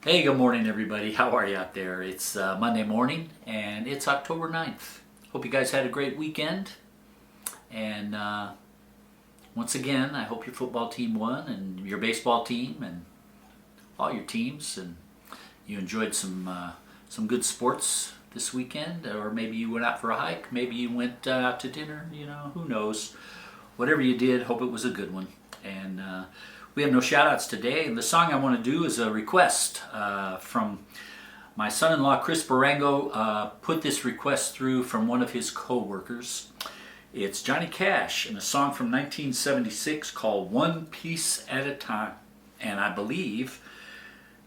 Hey, good morning, everybody. How are you out there? It's Monday morning, and it's October 9th. Hope you guys had a great weekend. And once again, I hope your football team won, and your baseball team, and all your teams, and you enjoyed some good sports this weekend. Or maybe you went out for a hike. Maybe you went out to dinner. Who knows? Whatever you did, hope it was a good one. And we have no shout outs today, and the song I want to do is a request from my son-in-law Chris Barango. Put this request through from one of his co-workers. It's Johnny Cash and a song from 1976 called One Piece at a Time. And I believe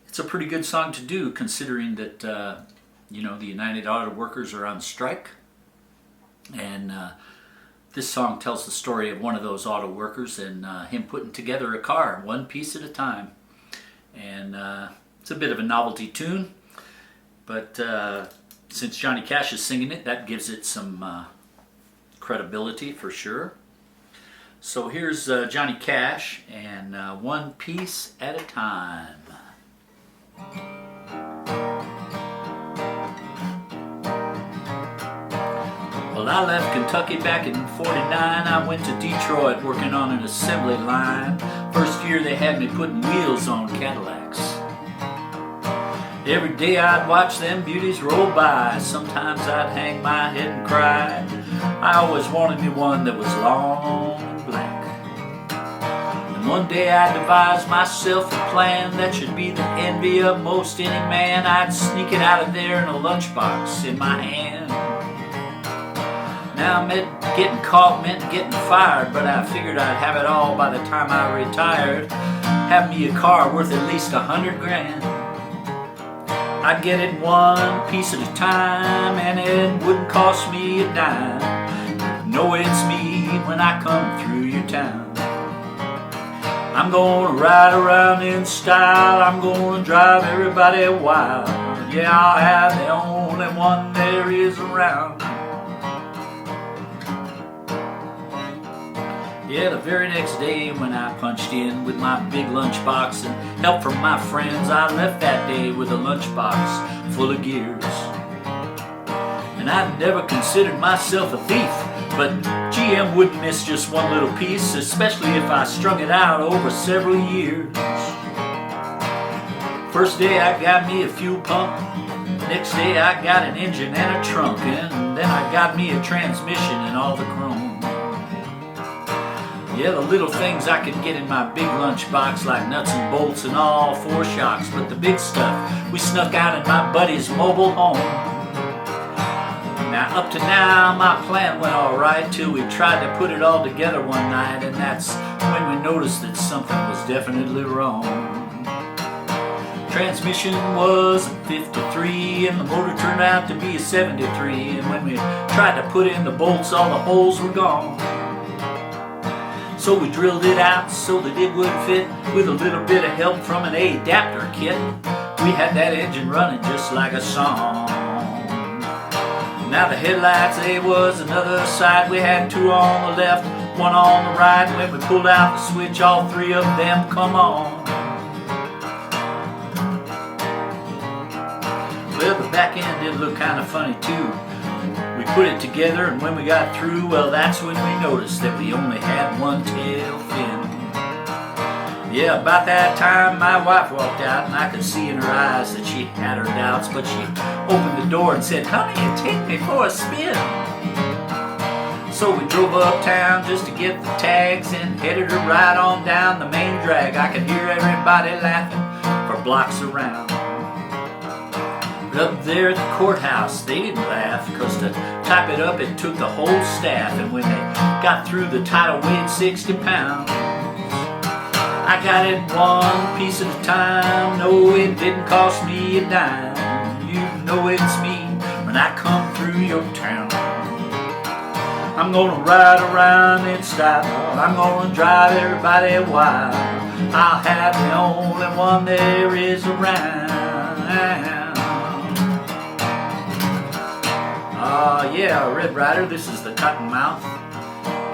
it's a pretty good song to do, considering that the United Auto Workers are on strike. And this song tells the story of one of those auto workers and him putting together a car one piece at a time. And it's a bit of a novelty tune, but since Johnny Cash is singing it, that gives it some credibility for sure. So here's Johnny Cash and One Piece at a Time. Well, I left Kentucky back in '49. I went to Detroit working on an assembly line. First year they had me putting wheels on Cadillacs. Every day I'd watch them beauties roll by. Sometimes I'd hang my head and cry. I always wanted me one that was long and black. And one day I devised myself a plan that should be the envy of most any man. I'd sneak it out of there in a lunchbox in my hand. Now getting caught meant getting fired, but I figured I'd have it all by the time I retired. Have me a car worth at least $100 grand. I'd get it one piece at a time, and it wouldn't cost me a dime. Know it's me when I come through your town. I'm gonna ride around in style. I'm gonna drive everybody wild. Yeah, I'll have the only one there is around. Yeah, the very next day when I punched in with my big lunchbox and help from my friends, I left that day with a lunchbox full of gears. And I'd never considered myself a thief, but GM wouldn't miss just one little piece, especially if I strung it out over several years. First day I got me a fuel pump, next day I got an engine and a trunk, and then I got me a transmission and all the chrome. Yeah, the little things I could get in my big lunchbox, like nuts and bolts and all four shocks, but the big stuff we snuck out in my buddy's mobile home. Now up to now my plan went alright till we tried to put it all together one night, and that's when we noticed that something was definitely wrong. Transmission was a 53 and the motor turned out to be a 73, and when we tried to put in the bolts all the holes were gone. So we drilled it out so that it would fit with a little bit of help from an adapter kit. We had that engine running just like a song. Now the headlights, they was another side. We had two on the left, one on the right. When we pulled out the switch, all three of them come on. Well, the back end did look kind of funny too. We put it together, and when we got through, well, that's when we noticed that we only had one tail fin. Yeah, about that time my wife walked out, and I could see in her eyes that she had her doubts, but she opened the door and said, "Honey, take me for a spin." So we drove uptown just to get the tags and headed her right on down the main drag. I could hear everybody laughing for blocks around. Up there at the courthouse, they didn't laugh, because to type it up it took the whole staff, and when they got through the title weighed 60 pounds. I got it one piece at a time. No, it didn't cost me a dime. You know it's me when I come through your town. I'm gonna ride around in style. I'm gonna drive everybody wild. I'll have the only one there is around. Yeah, Red Rider, this is the Cottonmouth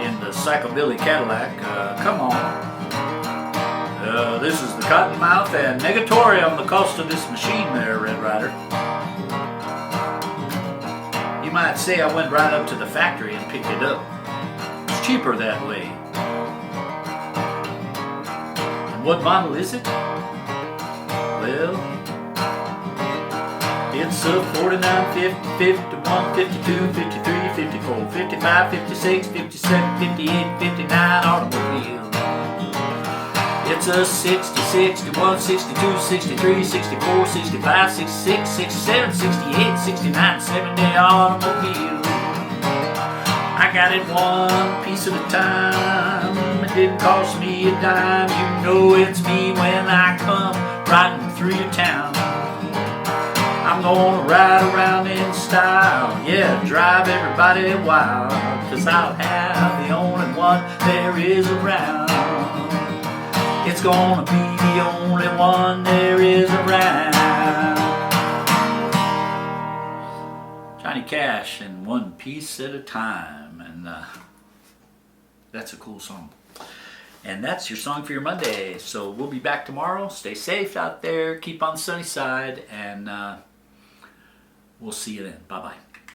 in the Psychobilly Cadillac. Come on. This is the Cottonmouth and Negatory on the cost of this machine there, Red Rider. You might say I went right up to the factory and picked it up. It's cheaper that way. And what model is it? Well, it's a 49, 50, 51, 52, 53, 54, 55, 56, 57, 58, 59 automobile. It's a 60, 61, 62, 63, 64, 65, 66, 67, 68, 69, 70 automobile. I got it one piece at a time. It didn't cost me a dime. You know it's me when I come riding through your town. I'm gonna ride around in style, yeah, drive everybody wild, 'cause I'll have the only one there is around. It's gonna be the only one there is around. Johnny Cash and One Piece at a Time, and that's a cool song. And that's your song for your Monday. So we'll be back tomorrow. Stay safe out there, keep on the sunny side, and we'll see you then. Bye-bye.